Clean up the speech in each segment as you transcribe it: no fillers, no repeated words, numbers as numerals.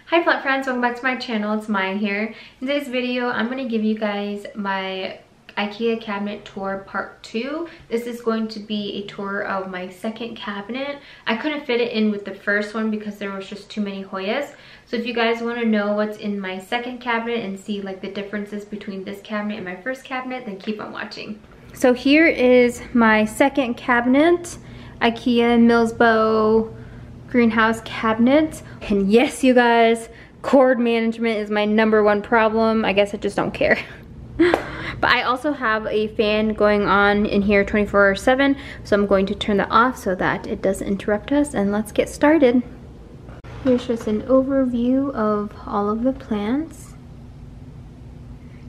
Hi plant friends, welcome back to my channel. It's Maya here. In today's video, I'm going to give you guys my Ikea cabinet tour part 2. This is going to be a tour of my second cabinet. I couldn't fit it in with the first one because there was just too many Hoyas. So if you guys want to know what's in my second cabinet and see like the differences between this cabinet and my first cabinet, then keep on watching. So here is my second cabinet, Ikea Milsbo greenhouse cabinet. And yes, you guys, cord management is my #1 problem. I guess I just don't care. But I also have a fan going on in here 24/7, so I'm going to turn that off so that it doesn't interrupt us, and let's get started. Here's just an overview of all of the plants.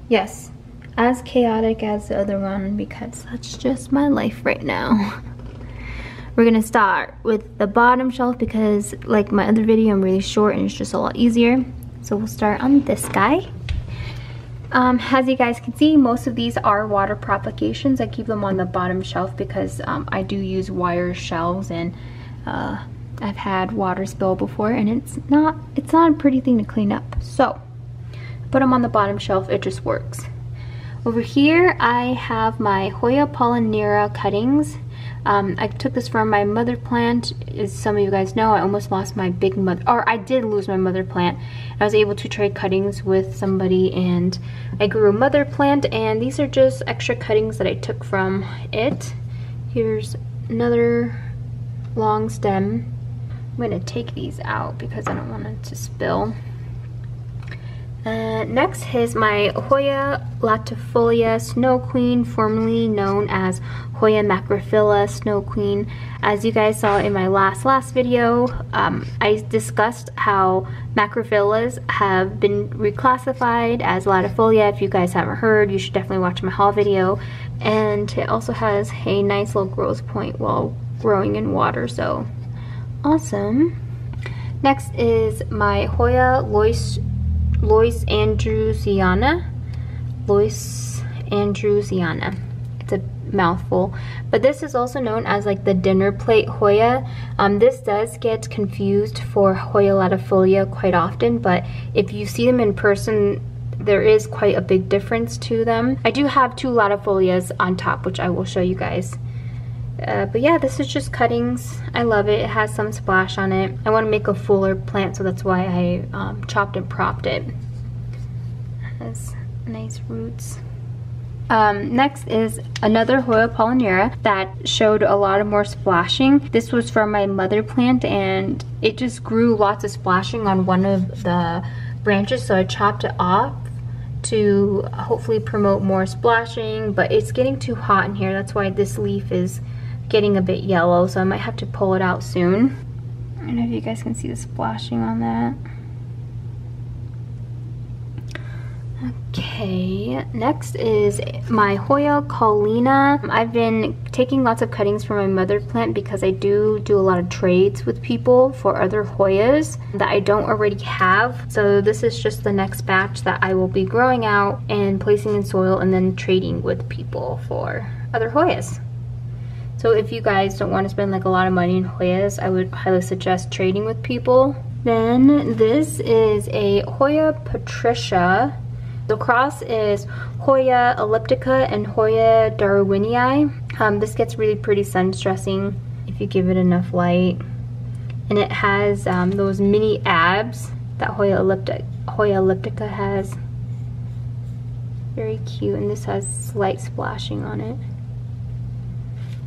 Yes, as chaotic as the other one because that's just my life right now. We're gonna start with the bottom shelf because like my other video, I'm really short and it's just a lot easier. So we'll start on this guy. As you guys can see, most of these are water applications. I keep them on the bottom shelf because I do use wire shelves, and I've had water spill before, and it's not a pretty thing to clean up. So put them on the bottom shelf, it just works. Over here I have my Hoya polyneura cuttings. I took this from my mother plant. As some of you guys know, I almost lost my big mother, or I did lose my mother plant. I was able to trade cuttings with somebody and I grew a mother plant, and these are just extra cuttings that I took from it. Here's another long stem. I'm gonna take these out because I don't want it to spill. Next is my Hoya latifolia snow queen, formerly known as Hoya macrophylla snow queen. As you guys saw in my last video, I discussed how macrophyllas have been reclassified as latifolia. If you guys haven't heard, you should definitely watch my haul video. And it also has a nice little growth point while growing in water, so awesome. Next is my Hoya loyceandrewsiana. It's a mouthful, but this is also known as like the dinner plate Hoya. This does get confused for Hoya latifolia quite often, but if you see them in person, there is quite a big difference to them. I do have 2 latifolias on top, which I will show you guys. But yeah, this is just cuttings. I love it. It has some splash on it. I want to make a fuller plant, so that's why I chopped and propped it. It has nice roots. Next is another Hoya polyneura that showed a lot of more splashing. This was from my mother plant, and it just grew lots of splashing on one of the branches, so I chopped it off to hopefully promote more splashing, but it's getting too hot in here. That's why this leaf is getting a bit yellow, so I might have to pull it out soon. I don't know if you guys can see the splashing on that. Okay, next is my Hoya collina. I've been taking lots of cuttings from my mother plant because I do a lot of trades with people for other Hoyas that I don't already have. So this is just the next batch that I will be growing out and placing in soil and then trading with people for other Hoyas. So if you guys don't want to spend like a lot of money in Hoyas, I would highly suggest trading with people. Then this is a Hoya Patrica. The cross is Hoya elliptica and Hoya darwinii. This gets really pretty sun stressing if you give it enough light. And it has those mini abs that Hoya elliptica has. Very cute, and this has slight splashing on it.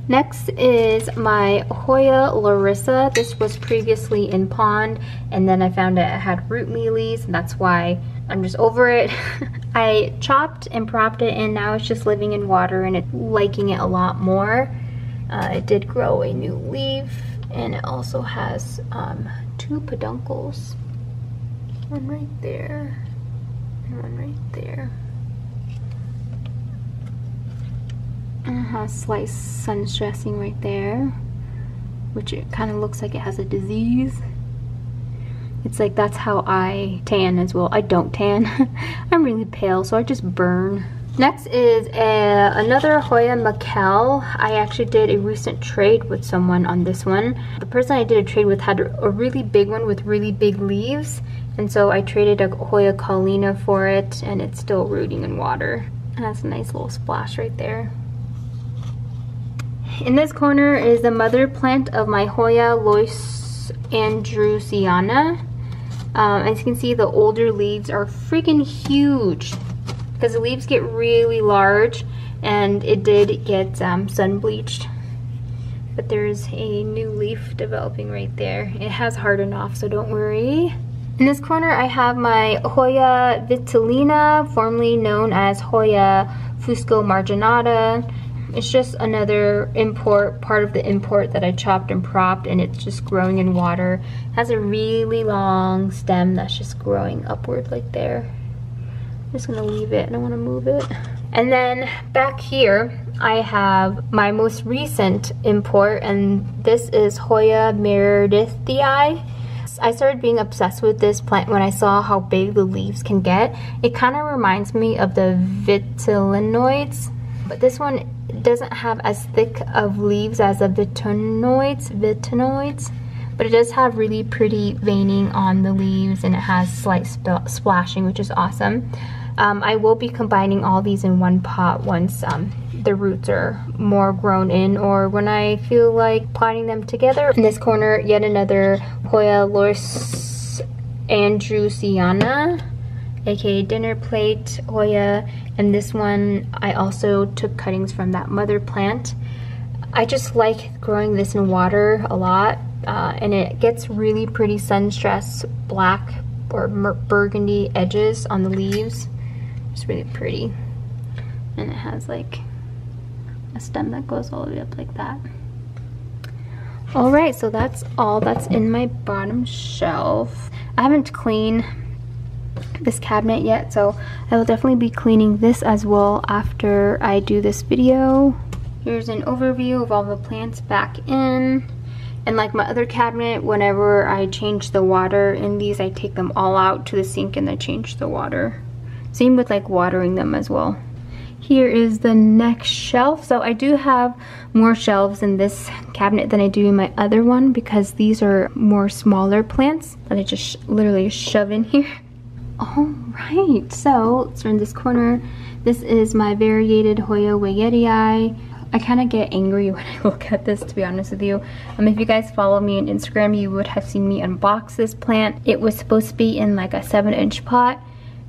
Next is my Hoya Larisa. This was previously in pond, and then I found it had root mealies, and that's why I'm just over it. I chopped and propped it, and now it's just living in water, and it's liking it a lot more. It did grow a new leaf, and it also has 2 peduncles. One right there, and one right there. And it has slight sun stressing right there, which it kind of looks like it has a disease. It's like that's how I tan as well. I don't tan. I'm really pale, so I just burn. Next is another Hoya Mackel. I actually did a recent trade with someone on this one. The person I did a trade with had a really big one with really big leaves, And so I traded a Hoya collina for it, and it's still rooting in water. And that's a nice little splash right there. In this corner is the mother plant of my Hoya Loyceandrewsiana. As you can see, the older leaves are freaking huge because the leaves get really large, and it did get sun bleached. But there's a new leaf developing right there. It has hardened off, so don't worry. In this corner, I have my Hoya vitellina, formerly known as Hoya fusco marginata. It's just another part of the import that I chopped and propped, and it's just growing in water. It has a really long stem that's just growing upward like there. I'm just gonna leave it, I don't wanna move it. And then back here, I have my most recent import, and this is Hoya Meredithii. I started being obsessed with this plant when I saw how big the leaves can get. It kind of reminds me of the vitellinoids, but this one doesn't have as thick of leaves as the vitellinoids, but it does have really pretty veining on the leaves, and it has slight splashing, which is awesome. I will be combining all these in one pot once the roots are more grown in, or when I feel like potting them together. In this corner, yet another Hoya Lori Lyn, aka dinner plate Hoya, and this one I also took cuttings from that mother plant. I just like growing this in water a lot, and it gets really pretty sun-stressed black or burgundy edges on the leaves. It's really pretty, and it has like a stem that goes all the way up like that. Alright, so that's all that's in my bottom shelf. I haven't cleaned this cabinet yet, so I will definitely be cleaning this as well after I do this video. Here's an overview of all the plants back in. And like my other cabinet, whenever I change the water in these, I take them all out to the sink and I change the water. Same with like watering them as well. Here is the next shelf. So I do have more shelves in this cabinet than I do in my other one, because these are more smaller plants that I just literally shove in here. Alright, so let's turn this corner. This is my variegated Hoya Weigetii. I kind of get angry when I look at this, to be honest with you. If you guys follow me on Instagram, you would have seen me unbox this plant. It was supposed to be in like a 7-inch pot,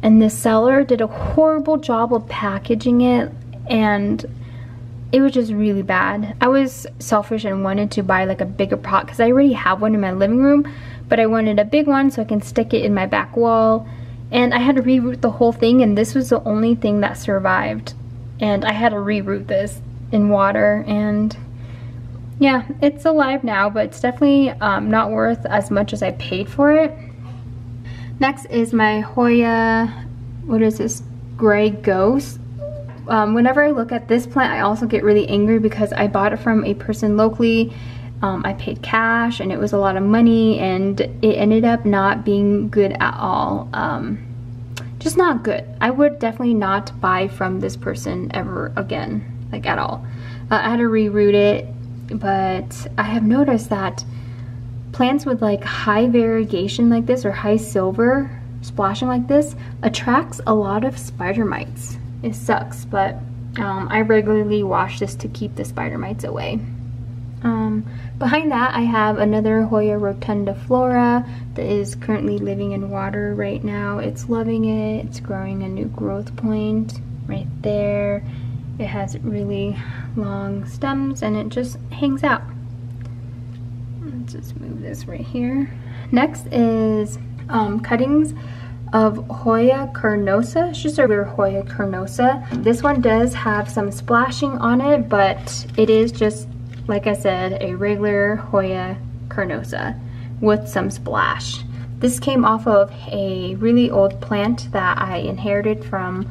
and the seller did a horrible job of packaging it, and it was just really bad. I was selfish and wanted to buy like a bigger pot because I already have one in my living room, but I wanted a big one so I can stick it in my back wall. And I had to reroot the whole thing, and this was the only thing that survived. And I had to reroot this in water, and yeah, it's alive now, but it's definitely not worth as much as I paid for it. Next is my Hoya, what is this, Gray Ghost. Whenever I look at this plant, I also get really angry because I bought it from a person locally. I paid cash, and it was a lot of money, and it ended up not being good at all. Just not good. I would definitely not buy from this person ever again, like at all. I had to reroot it, but I have noticed that plants with like high variegation like this, or high silver splashing like this, attracts a lot of spider mites. It sucks, but I regularly wash this to keep the spider mites away. Behind that, I have another Hoya rotundiflora that is currently living in water right now. It's loving it. It's growing a new growth point right there. It has really long stems, and it just hangs out. Let's just move this right here. Next is cuttings of Hoya carnosa. It's just a rare Hoya carnosa. This one does have some splashing on it, but it is just, like I said, a regular Hoya carnosa with some splash. This came off of a really old plant that I inherited from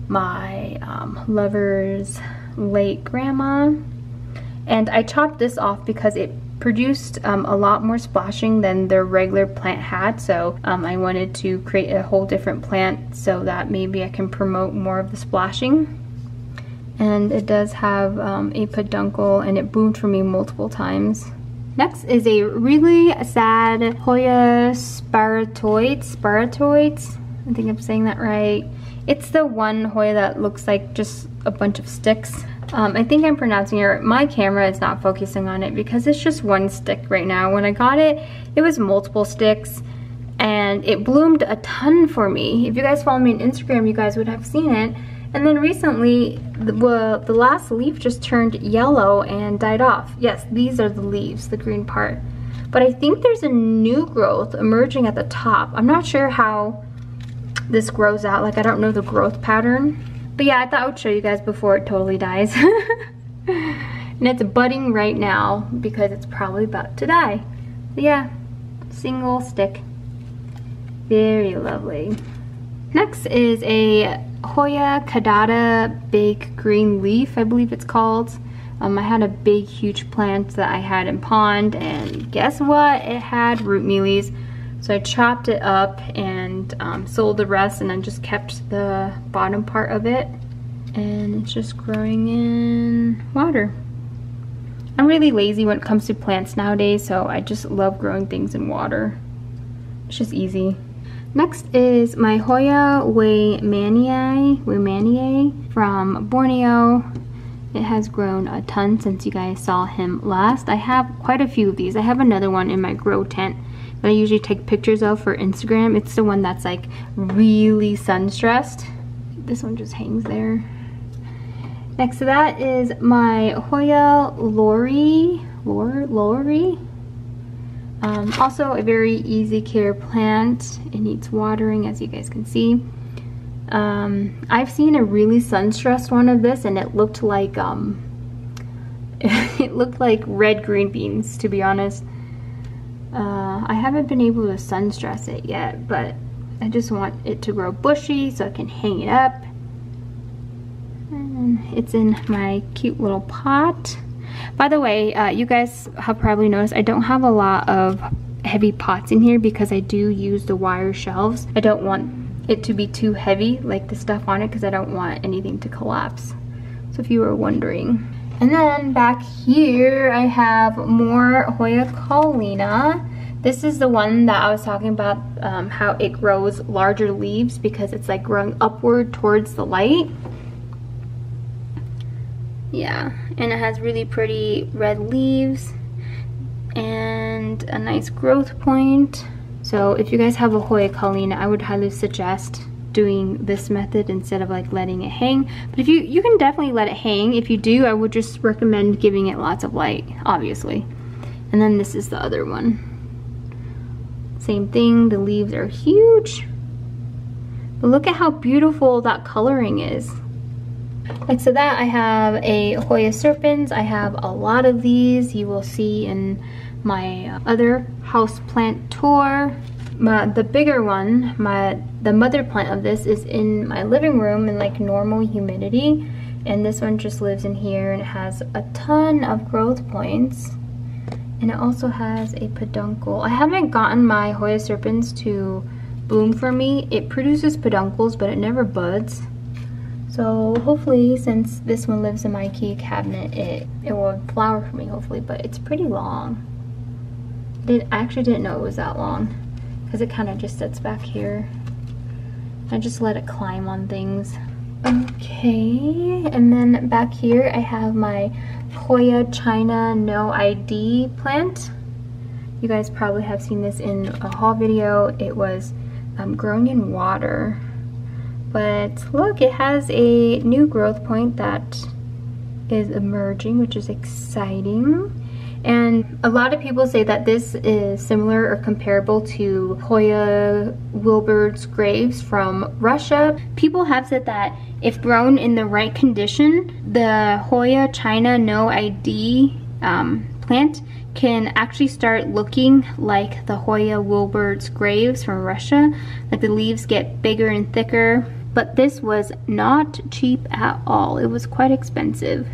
my lover's late grandma, and I chopped this off because it produced a lot more splashing than the regular plant had, so I wanted to create a whole different plant so that maybe I can promote more of the splashing. And it does have a peduncle, and it boomed for me multiple times. Next is a really sad Hoya spartioides. I think I'm saying that right. It's the one Hoya that looks like just a bunch of sticks. I think I'm pronouncing it right. My camera is not focusing on it because it's just one stick right now. When I got it, it was multiple sticks and it bloomed a ton for me. If you guys follow me on Instagram, you guys would have seen it. And then recently, the last leaf just turned yellow and died off. Yes, these are the leaves, the green part. But I think there's a new growth emerging at the top. I'm not sure how this grows out. Like, I don't know the growth pattern. But yeah, I thought I would show you guys before it totally dies. And it's budding right now because it's probably about to die. But yeah, single stick. Very lovely. Next is a Hoya caudata big green leaf, I believe it's called. I had a big huge plant that I had in pond, and guess what? It had root mealies. So I chopped it up and sold the rest, and then just kept the bottom part of it. And it's just growing in water. I'm really lazy when it comes to plants nowadays, so I just love growing things in water. It's just easy. Next is my Hoya Weimanii from Borneo. It has grown a ton since you guys saw him last. I have quite a few of these. I have another one in my grow tent that I usually take pictures of for Instagram. It's the one that's like really sun stressed. This one just hangs there. Next to that is my Hoya Lori. Also a very easy care plant. It needs watering, as you guys can see. I've seen a really sun-stressed one of this, and it looked like it looked like red green beans, to be honest. I haven't been able to sun stress it yet, but I just want it to grow bushy so I can hang it up. And it's in my cute little pot. By the way, you guys have probably noticed I don't have a lot of heavy pots in here because I do use the wire shelves. I don't want it to be too heavy, like the stuff on it, because I don't want anything to collapse. So if you were wondering. And then back here I have more Hoya collina. This is the one that I was talking about, how it grows larger leaves because it's like growing upward towards the light. Yeah, and it has really pretty red leaves and a nice growth point. So if you guys have a Hoya collina, I would highly suggest doing this method instead of like letting it hang. But if you can definitely let it hang. If you do, I would just recommend giving it lots of light, obviously. And then this is the other one. Same thing, the leaves are huge. But look at how beautiful that coloring is. Next to that, I have a Hoya serpens. I have a lot of these. You will see in my other houseplant tour. The bigger one, the mother plant of this is in my living room in like normal humidity. And this one just lives in here and it has a ton of growth points. And it also has a peduncle. I haven't gotten my Hoya serpens to bloom for me. It produces peduncles, but it never buds. So hopefully, since this one lives in my Ikea cabinet, it will flower for me, hopefully, but it's pretty long. I actually didn't know it was that long because it kind of just sits back here. I just let it climb on things. Okay, and then back here I have my Hoya China No ID plant. You guys probably have seen this in a haul video. It was growing in water. But look, it has a new growth point that is emerging, which is exciting. And a lot of people say that this is similar or comparable to Hoya Wilbert's graves from Russia. People have said that if grown in the right condition, the Hoya China No ID plant can actually start looking like the Hoya Wilbert's graves from Russia. Like the leaves get bigger and thicker. But this was not cheap at all. It was quite expensive.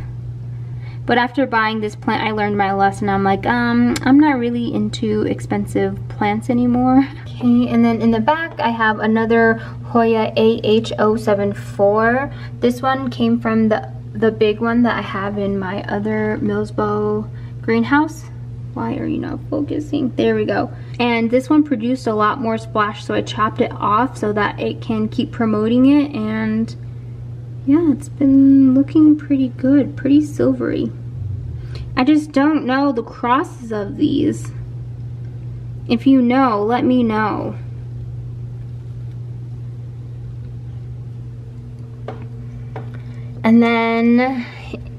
But after buying this plant, I learned my lesson. I'm like, I'm not really into expensive plants anymore. Okay, and then in the back, I have another Hoya AH074. This one came from the big one that I have in my other Milsbo greenhouse. Why are you not focusing? There we go. And this one produced a lot more splash, so I chopped it off so that it can keep promoting it. And yeah, it's been looking pretty good, pretty silvery. I just don't know the crosses of these. If you know, let me know. And then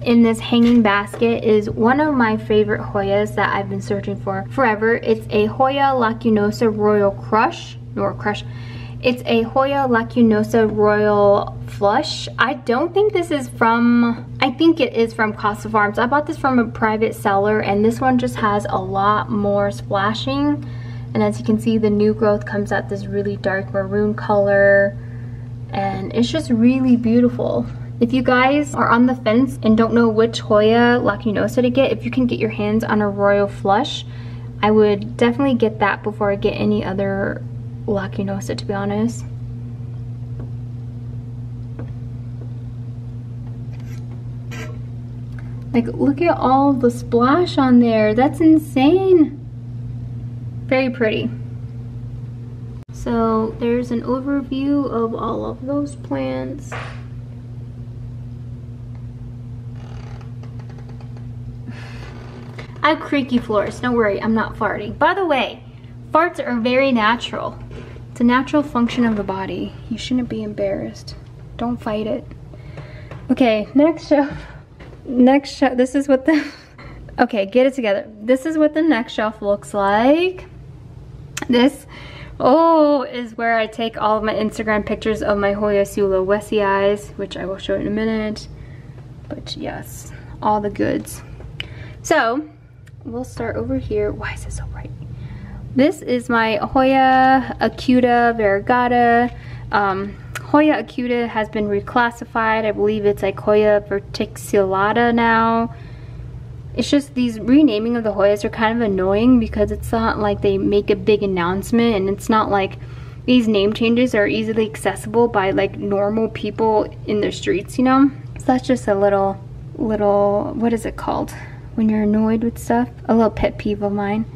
in this hanging basket is one of my favorite Hoyas that I've been searching for forever. It's a Hoya lacunosa royal crush, or crush. It's a Hoya lacunosa royal flush. I don't think this is from, I think it is from Costa Farms. I bought this from a private seller, and this one just has a lot more splashing. And as you can see, the new growth comes out this really dark maroon color, and it's just really beautiful. If you guys are on the fence and don't know which Hoya lacunosa to get, if you can get your hands on a royal flush, I would definitely get that before I get any other lacunosa, to be honest. Like, look at all the splash on there. That's insane. Very pretty. So there's an overview of all of those plants. I have creaky floors, don't worry, I'm not farting. By the way, farts are very natural. It's a natural function of the body. You shouldn't be embarrassed. Don't fight it. Okay, next shelf. Next shelf, this is what the, okay, get it together. This is what the next shelf looks like. This, oh, is where I take all of my Instagram pictures of my Hoya sulawesi, which I will show in a minute. But yes, all the goods. So, we'll start over here. Why is it so bright? This is my Hoya acuta variegata. Hoya acuta has been reclassified. I believe it's like Hoya verticillata now. It's just these renaming of the Hoyas are kind of annoying because it's not like they make a big announcement, and it's not like these name changes are easily accessible by like normal people in the streets, you know? So that's just a little, what is it called? When you're annoyed with stuff, a little pet peeve of mine.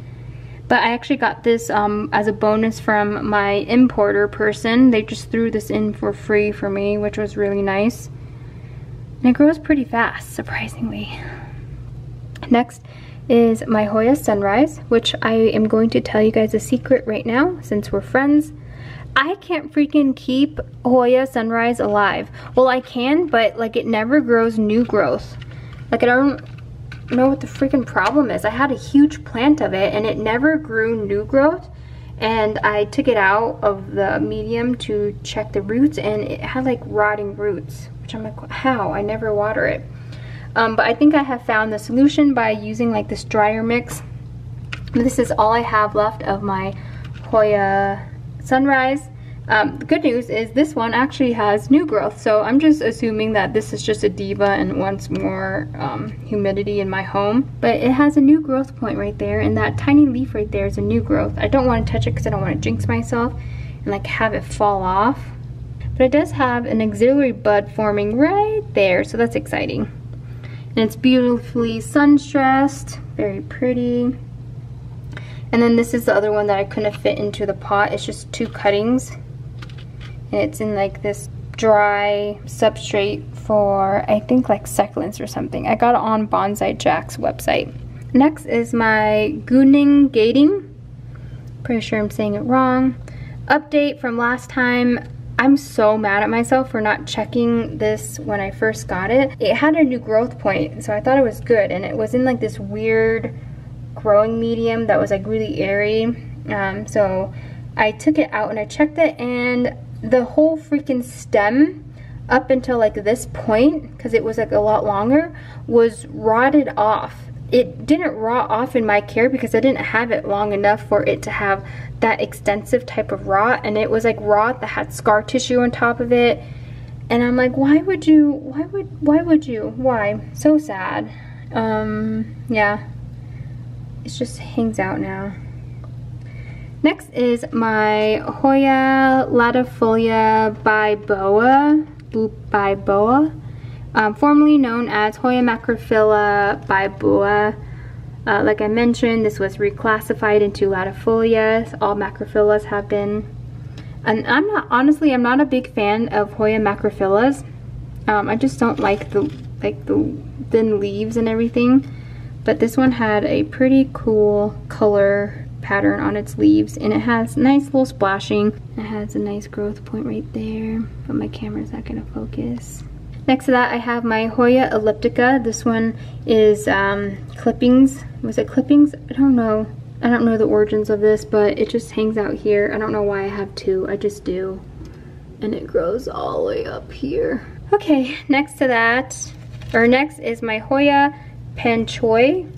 But I actually got this as a bonus from my importer person. They just threw this in for free for me, which was really nice. And it grows pretty fast, surprisingly. Next is my Hoya Sunrise, which I am going to tell you guys a secret right now since we're friends. I can't freaking keep Hoya Sunrise alive. Well, I can, but like it never grows new growth. Like I don't know what the freaking problem is. I had a huge plant of it and it never grew new growth, and I took it out of the medium to check the roots, and it had like rotting roots, which I'm like, how? I never water it. But I think I have found the solution by using like this dryer mix. This is all I have left of my Hoya Sunrise. The good news is this one actually has new growth, so I'm just assuming that this is just a diva and wants more humidity in my home. But it has a new growth point right there, and that tiny leaf right there is a new growth. I don't want to touch it because I don't want to jinx myself and like have it fall off. But it does have an auxiliary bud forming right there, so that's exciting. And it's beautifully sun-stressed, very pretty. And then this is the other one that I couldn't fit into the pot. It's just 2 cuttings. And it's in like this dry substrate for, I think like succulents or something. I got it on Bonsai Jack's website. Next is my Gunning Gating. Pretty sure I'm saying it wrong. Update from last time. I'm so mad at myself for not checking this when I first got it. It had a new growth point, so I thought it was good, and it was in like this weird growing medium that was like really airy. So I took it out and I checked it, and the whole freaking stem up until like this point, because it was like a lot longer, was rotted off. It didn't rot off in my care because I didn't have it long enough for it to have that extensive type of rot, and it was like rot that had scar tissue on top of it. And I'm like, why would you? Why? So sad. Yeah. It just hangs out now. Next is my Hoya latifolia biboa, formerly known as Hoya macrophylla biboa. Like I mentioned, this was reclassified into latifolia. All macrophyllus have been. And I'm not a big fan of Hoya macrophyllus. I just don't like the thin leaves and everything. But this one had a pretty cool color pattern on its leaves, and it has nice little splashing. It has a nice growth point right there, but my camera's not gonna focus. Next to that, I have my Hoya elliptica. This one is clippings. Was it clippings? I don't know. I don't know the origins of this, but it just hangs out here. I don't know why I have two. I just do. And it grows all the way up here. Okay, next to that, or next is my Hoya panchoi.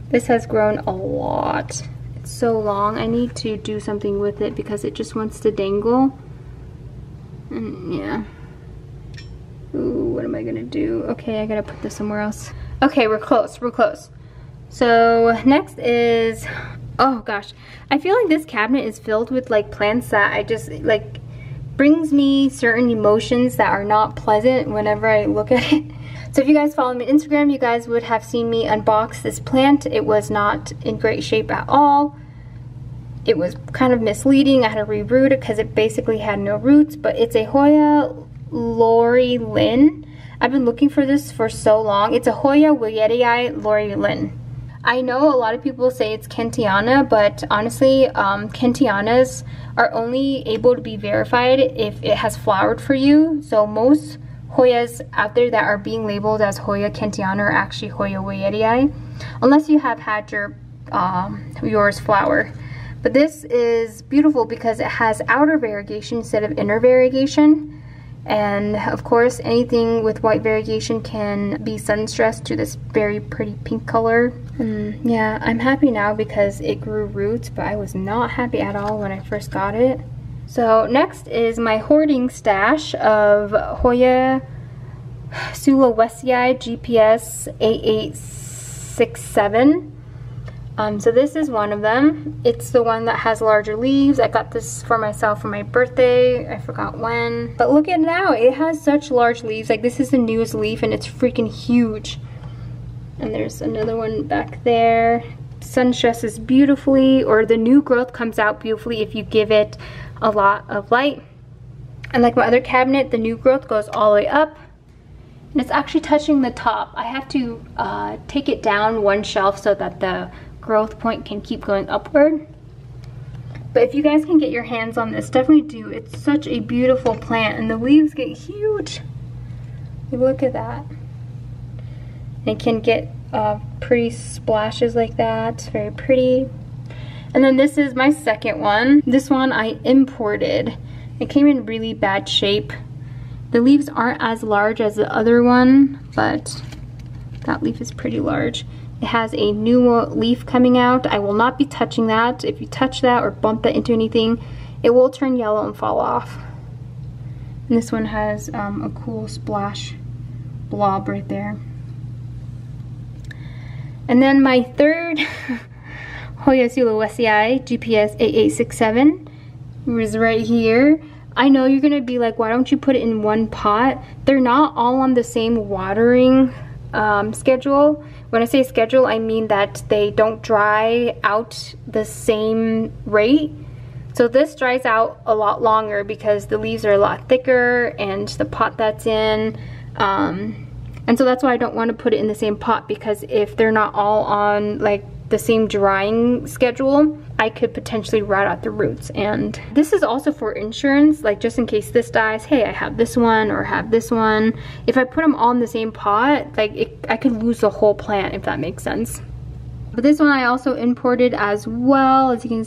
This has grown a lot. It's so long. I need to do something with it because it just wants to dangle. And yeah. Ooh, what am I gonna do? Okay, I gotta put this somewhere else. Okay, we're close, we're close. So next is, oh gosh, I feel like this cabinet is filled with like plants that I just like, brings me certain emotions that are not pleasant whenever I look at it. So if you guys follow me on Instagram, you guys would have seen me unbox this plant. It was not in great shape at all. It was kind of misleading. I had to reroot it because it basically had no roots, but it's a Hoya Lori Lyn. I've been looking for this for so long. It's a Hoya Lori Lyn. I know a lot of people say it's Kentiana, but honestly, Kentianas are only able to be verified if it has flowered for you. So most Hoyas out there that are being labeled as Hoya Kentiana are actually Hoya Wyerii, unless you have had yours flower. But this is beautiful because it has outer variegation instead of inner variegation. And of course, anything with white variegation can be sun stressed to this very pretty pink color. Yeah, I'm happy now because it grew roots, but I was not happy at all when I first got it. So next is my hoarding stash of Hoya Sulawesi GPS 8867. So this is one of them. It's the one that has larger leaves. I got this for myself for my birthday. I forgot when. But look at it now. It has such large leaves. Like this is the newest leaf and it's freaking huge. And there's another one back there. Sun stresses beautifully, or the new growth comes out beautifully if you give it a lot of light. And like my other cabinet, the new growth goes all the way up. And it's actually touching the top. I have to take it down one shelf so that the growth point can keep going upward. But if you guys can get your hands on this, definitely do. It's such a beautiful plant and the leaves get huge. Look at that. It can get pretty splashes like that. It's very pretty. And then this is my second one. This one I imported. It came in really bad shape. The leaves aren't as large as the other one, but that leaf is pretty large. It has a new leaf coming out. I will not be touching that. If you touch that or bump that into anything, it will turn yellow and fall off. And this one has a cool splash blob right there. And then my third Hoya Sulawesi GPS 8867 is right here. I know you're gonna be like, why don't you put it in one pot? They're not all on the same watering schedule. When I say schedule, I mean that they don't dry out the same rate. So this dries out a lot longer because the leaves are a lot thicker and the pot that's in. And so that's why I don't want to put it in the same pot, because if they're not all on like the same drying schedule, I could potentially rot out the roots. And this is also for insurance, like just in case this dies, hey, I have this one or have this one. If I put them all in the same pot, like I could lose the whole plant, if that makes sense. But this one I also imported as well. As you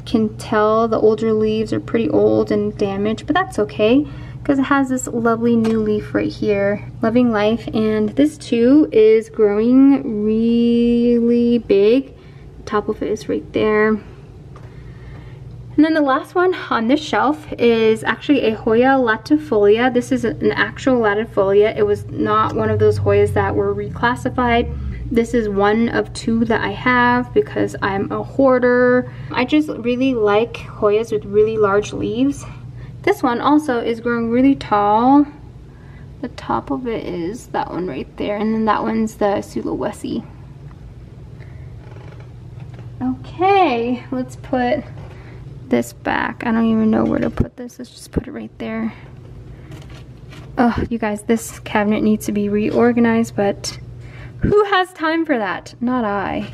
can tell, the older leaves are pretty old and damaged, but that's okay because it has this lovely new leaf right here, loving life. And this too is growing really big. The top of it is right there. And then the last one on this shelf is actually a Hoya latifolia. This is an actual latifolia. It was not one of those Hoyas that were reclassified. This is one of two that I have because I'm a hoarder. I just really like Hoyas with really large leaves. This one also is growing really tall. The top of it is that one right there, and then that one's the Sulawesi. Okay, let's put this back. I don't even know where to put this. Let's just put it right there. Oh, you guys, this cabinet needs to be reorganized, but who has time for that? Not I.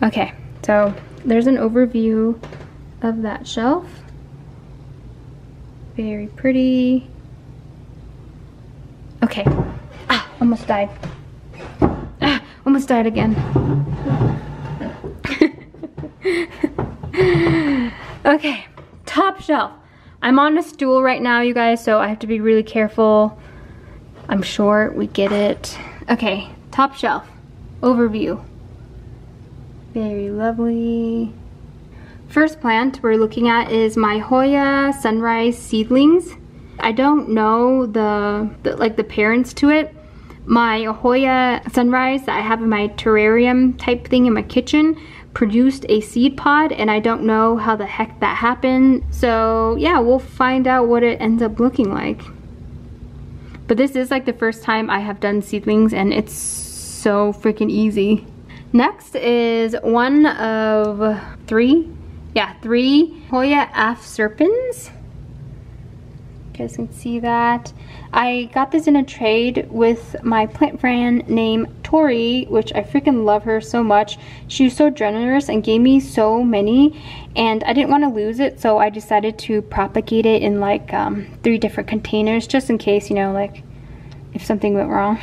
Okay, so there's an overview of that shelf. Very pretty. Okay. Ah, almost died. Ah, almost died again. Okay, top shelf. I'm on a stool right now, you guys, so I have to be really careful. I'm short, we get it. Okay, top shelf, overview. Very lovely. First plant we're looking at is my Hoya Sunrise seedlings. I don't know the parents to it. My Hoya Sunrise that I have in my terrarium type thing in my kitchen produced a seed pod, and I don't know how the heck that happened. So yeah, we'll find out what it ends up looking like. But this is like the first time I have done seedlings, and it's so freaking easy. Next is one of three Hoya serpens. You guys can see that. I got this in a trade with my plant friend named Tori, which I freaking love her so much. She was so generous and gave me so many, and I didn't want to lose it, so I decided to propagate it in like 3 different containers, just in case, you know, like if something went wrong.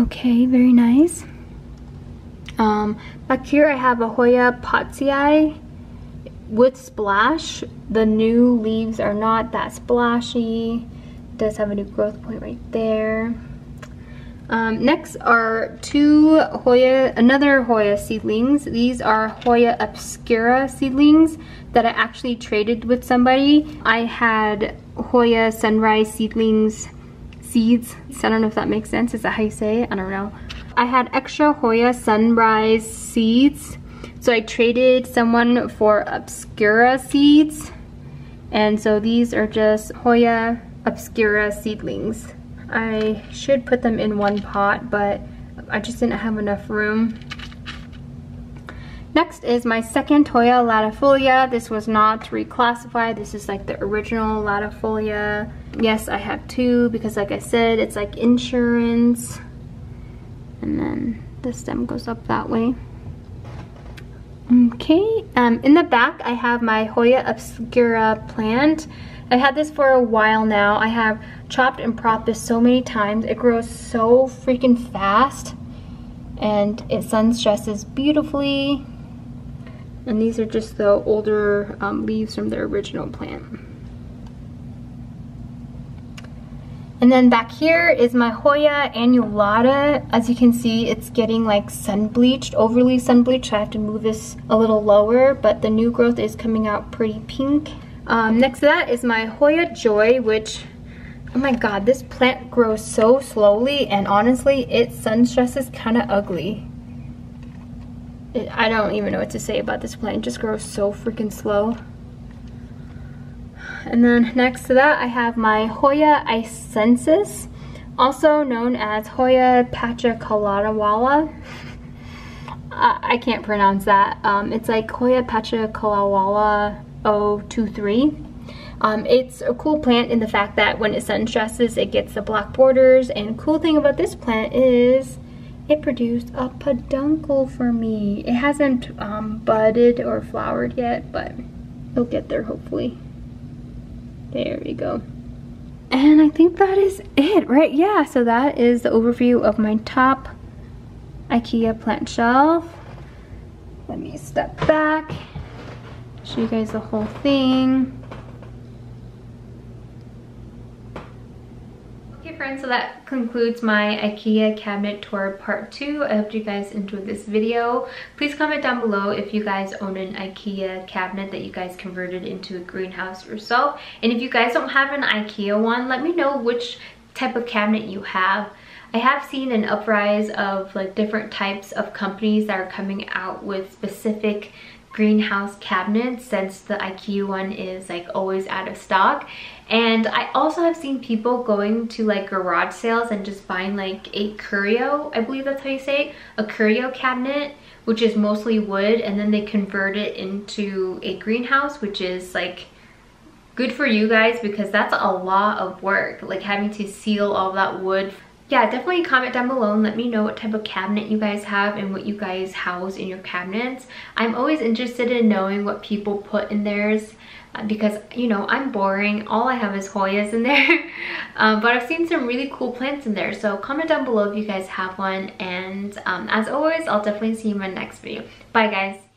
Okay, very nice. Back here I have a Hoya Patrica with splash. The new leaves are not that splashy. It does have a new growth point right there. Next are another Hoya seedlings. These are Hoya obscura seedlings that I actually traded with somebody. I had Hoya Sunrise seedlings seeds. I don't know if that makes sense. Is that how you say it? I don't know. I had extra Hoya Sunrise seeds, so I traded someone for obscura seeds, and so these are just Hoya obscura seedlings. I should put them in one pot, but I just didn't have enough room. Next is my second Hoya latifolia. This was not reclassified. This is like the original latifolia. Yes, I have 2 because, like I said, it's like insurance. And then the stem goes up that way. Okay, in the back I have my Hoya obscura plant. I've had this for a while now. I have chopped and propped this so many times. It grows so freaking fast, and it sun stresses beautifully. And these are just the older leaves from the original plant. And then back here is my Hoya anulata. As you can see, it's getting like sun bleached, overly sun bleached. I have to move this a little lower, but the new growth is coming out pretty pink. Next to that is my Hoya Joy, which, oh my god, this plant grows so slowly, and honestly, its sun stress is kind of ugly. I don't even know what to say about this plant. It just grows so freaking slow. And then next to that I have my Hoya icensis, also known as Hoya Patrica. I can't pronounce that. It's like Hoya Patrica 023. It's a cool plant in the fact that when it sun stresses, it gets the black borders. And cool thing about this plant is it produced a peduncle for me. It hasn't budded or flowered yet, but it'll get there hopefully. There we go. And I think that is it, right? Yeah, so that is the overview of my top Ikea plant shelf. Let me step back, show you guys the whole thing. Okay friends, so that concludes my Ikea cabinet tour part 2. I hope you guys enjoyed this video. Please comment down below if you guys own an Ikea cabinet that you guys converted into a greenhouse yourself. And if you guys don't have an Ikea one, let me know which type of cabinet you have. I have seen an uprise of like different types of companies that are coming out with specific greenhouse cabinets since the Ikea one is like always out of stock. And I also have seen people going to like garage sales and just buying like a curio, I believe that's how you say it, a curio cabinet, which is mostly wood, and then they convert it into a greenhouse, which is like good for you guys because that's a lot of work, like having to seal all that wood. Yeah, definitely comment down below and let me know what type of cabinet you guys have and what you guys house in your cabinets. I'm always interested in knowing what people put in theirs because, you know, I'm boring. All I have is Hoyas in there. But I've seen some really cool plants in there. So comment down below if you guys have one. And as always, I'll definitely see you in my next video. Bye, guys.